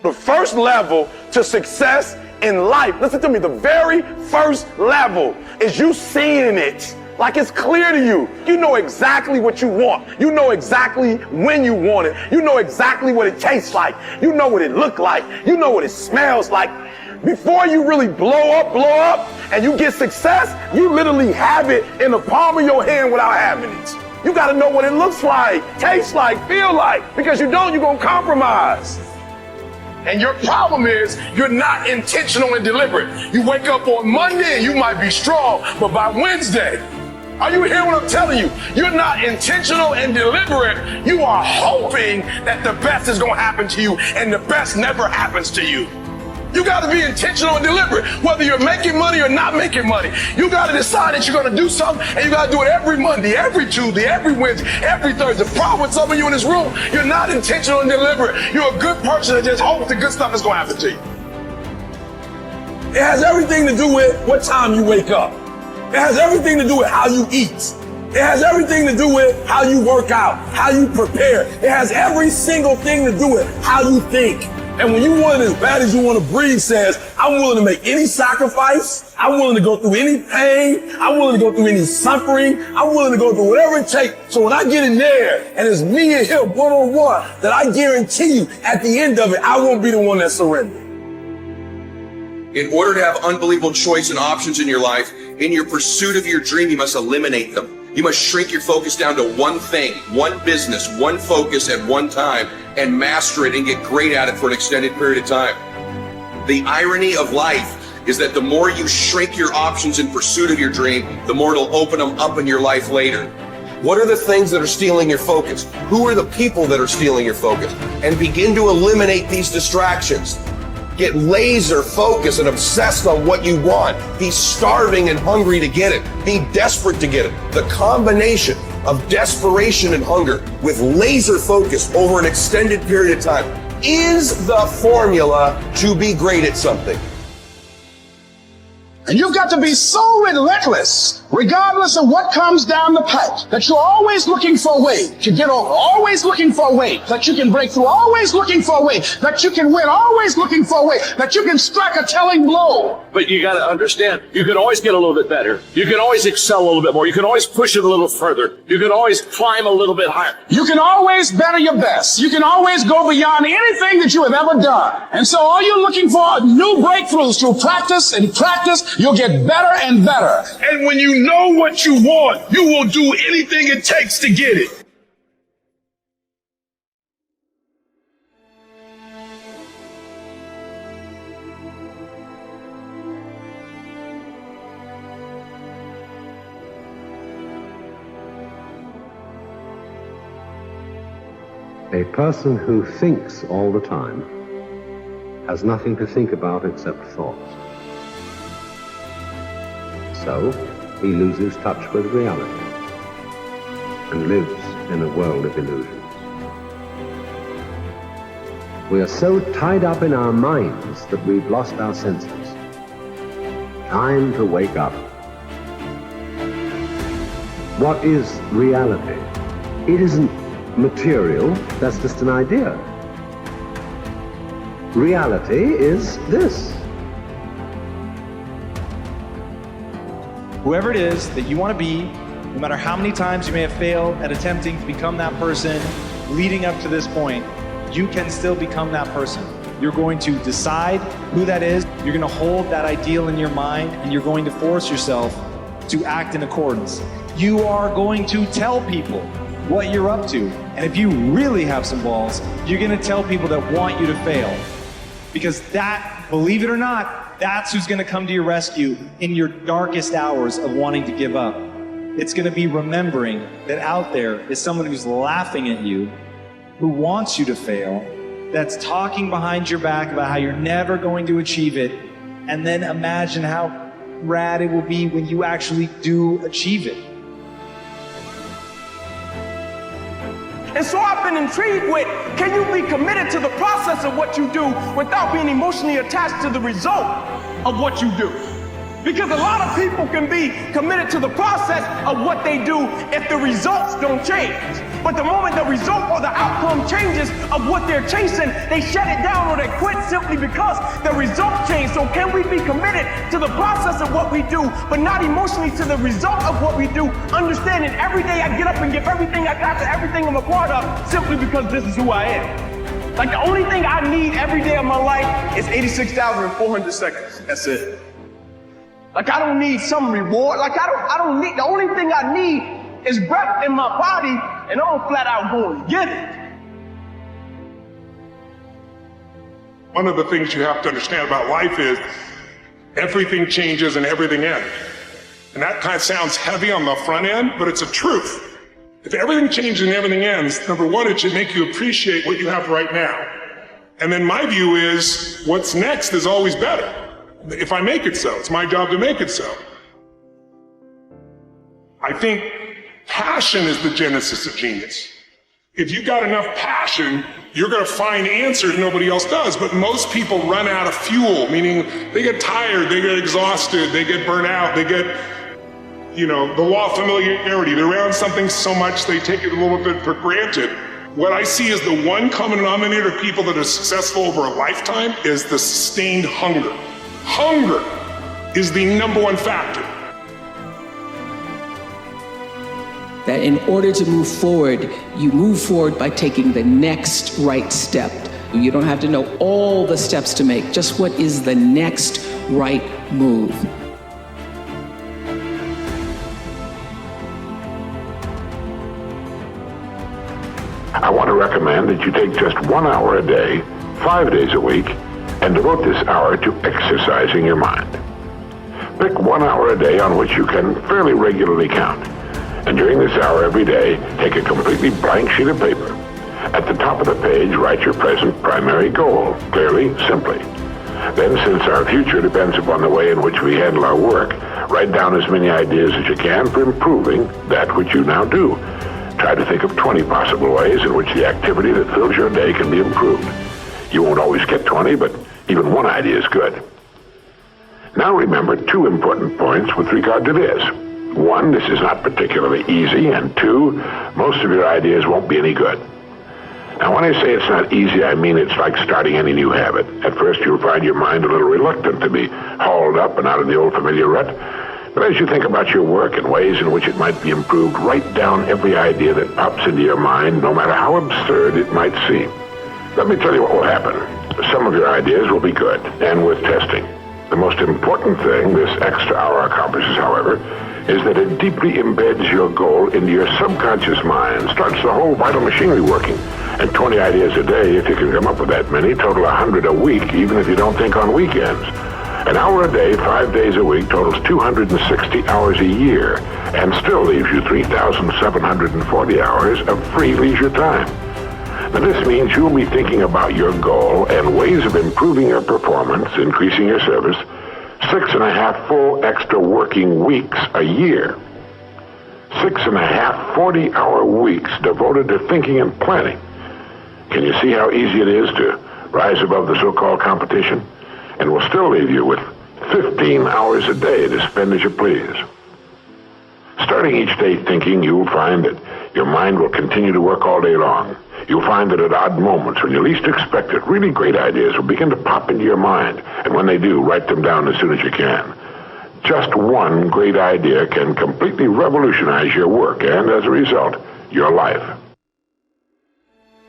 The first level to success in life, listen to me, the very first level is you seeing it like it's clear to you. You know exactly what you want. You know exactly when you want it. You know exactly what it tastes like. You know what it looks like. You know what it smells like. Before you really blow up, and you get success, you literally have it in the palm of your hand without having it. You gotta know what it looks like, tastes like, feel like, because you don't, you're gonna compromise. And your problem is you're not intentional and deliberate. You wake up on Monday and you might be strong, but by Wednesday, are you hearing what I'm telling you? You're not intentional and deliberate. You are hoping that the best is gonna happen to you, and the best never happens to you. You gotta be intentional and deliberate, whether you're making money or not making money. You gotta decide that you're gonna do something, and you gotta do it every Monday, every Tuesday, every Wednesday, every Thursday. The problem with some of you in this room, you're not intentional and deliberate. You're a good person that just hopes the good stuff is gonna happen to you. It has everything to do with what time you wake up. It has everything to do with how you eat. It has everything to do with how you work out, how you prepare. It has every single thing to do with how you think. And when you want it as bad as you want to breathe, says, I'm willing to make any sacrifice. I'm willing to go through any pain. I'm willing to go through any suffering. I'm willing to go through whatever it takes. So when I get in there and it's me and him one-on-one, that I guarantee you at the end of it, I won't be the one that surrendered. In order to have unbelievable choice and options in your life, in your pursuit of your dream, you must eliminate them. You must shrink your focus down to one thing, one business, one focus at one time, and master it and get great at it for an extended period of time. The irony of life is that the more you shrink your options in pursuit of your dream, the more it'll open them up in your life later. What are the things that are stealing your focus? Who are the people that are stealing your focus? And begin to eliminate these distractions. Get laser focused and obsessed on what you want. Be starving and hungry to get it. Be desperate to get it. The combination of desperation and hunger with laser focus over an extended period of time is the formula to be great at something. And you've got to be so relentless, regardless of what comes down the pipe, that you're always looking for a way to get over, always looking for a way that you can break through, always looking for a way that you can win, always looking for a way that you can strike a telling blow. But you got to understand, you can always get a little bit better. You can always excel a little bit more. You can always push it a little further. You can always climb a little bit higher. You can always better your best. You can always go beyond anything that you have ever done. And so all you're looking for are new breakthroughs through practice and practice. You'll get better and better. And when you know what you want, you will do anything it takes to get it. A person who thinks all the time has nothing to think about except thoughts. So, he loses touch with reality and lives in a world of illusions. We are so tied up in our minds that we've lost our senses. Time to wake up. What is reality? It isn't material, that's just an idea. Reality is this. Whoever it is that you want to be, no matter how many times you may have failed at attempting to become that person leading up to this point, you can still become that person. You're going to decide who that is, you're going to hold that ideal in your mind, and you're going to force yourself to act in accordance. You are going to tell people what you're up to. And if you really have some balls, you're going to tell people that want you to fail. Because that, believe it or not, that's who's going to come to your rescue in your darkest hours of wanting to give up. It's going to be remembering that out there is someone who's laughing at you, who wants you to fail, that's talking behind your back about how you're never going to achieve it, and then imagine how rad it will be when you actually do achieve it. And so I've been intrigued with, can you be committed to the process of what you do without being emotionally attached to the result of what you do? Because a lot of people can be committed to the process of what they do if the results don't change. But the moment the result or the outcome changes of what they're chasing, they shut it down or they quit simply because the result changed. So can we be committed to the process of what we do, but not emotionally to the result of what we do, understanding every day I get up and give everything I got to everything I'm a part of simply because this is who I am. Like the only thing I need every day of my life is 86,400 seconds. That's it. Like I don't need some reward. Like I don't need, the only thing I need is breath in my body, and I'm flat out going to get it. One of the things you have to understand about life is everything changes and everything ends. And that kind of sounds heavy on the front end, but it's a truth. If everything changes and everything ends, number one, it should make you appreciate what you have right now. And then my view is what's next is always better. If I make it so, it's my job to make it so. I think passion is the genesis of genius. If you've got enough passion, you're going to find answers nobody else does. But most people run out of fuel, meaning they get tired, they get exhausted, they get burnt out, they get, the law of familiarity. They're around something so much they take it a little bit for granted. What I see as the one common denominator of people that are successful over a lifetime is the sustained hunger. Hunger is the number one factor. That in order to move forward, you move forward by taking the next right step. You don't have to know all the steps to make, just what is the next right move. I want to recommend that you take just 1 hour a day, 5 days a week, and devote this hour to exercising your mind. Pick 1 hour a day on which you can fairly regularly count. And during this hour every day, take a completely blank sheet of paper. At the top of the page, write your present primary goal, clearly, simply. Then, since our future depends upon the way in which we handle our work, write down as many ideas as you can for improving that which you now do. Try to think of 20 possible ways in which the activity that fills your day can be improved. You won't always get 20, but even one idea is good. Now remember 2 important points with regard to this. 1, this is not particularly easy, and 2, most of your ideas won't be any good. Now when I say it's not easy, I mean it's like starting any new habit. At first you'll find your mind a little reluctant to be hauled up and out of the old familiar rut. But as you think about your work and ways in which it might be improved, write down every idea that pops into your mind, no matter how absurd it might seem. Let me tell you what will happen. Some of your ideas will be good and worth testing. The most important thing this extra hour accomplishes, however, is that it deeply embeds your goal into your subconscious mind, starts the whole vital machinery working. And 20 ideas a day, if you can come up with that many, total 100 a week, even if you don't think on weekends. An hour a day, 5 days a week, totals 260 hours a year, and still leaves you 3,740 hours of free leisure time. Now this means you'll be thinking about your goal and ways of improving your performance, increasing your service, 6.5 full extra working weeks a year. 6.5 40-hour weeks devoted to thinking and planning. Can you see how easy it is to rise above the so-called competition? And will still leave you with 15 hours a day to spend as you please. Starting each day thinking, you'll find that your mind will continue to work all day long. You'll find that at odd moments, when you least expect it, really great ideas will begin to pop into your mind. And when they do, write them down as soon as you can. Just one great idea can completely revolutionize your work and, as a result, your life.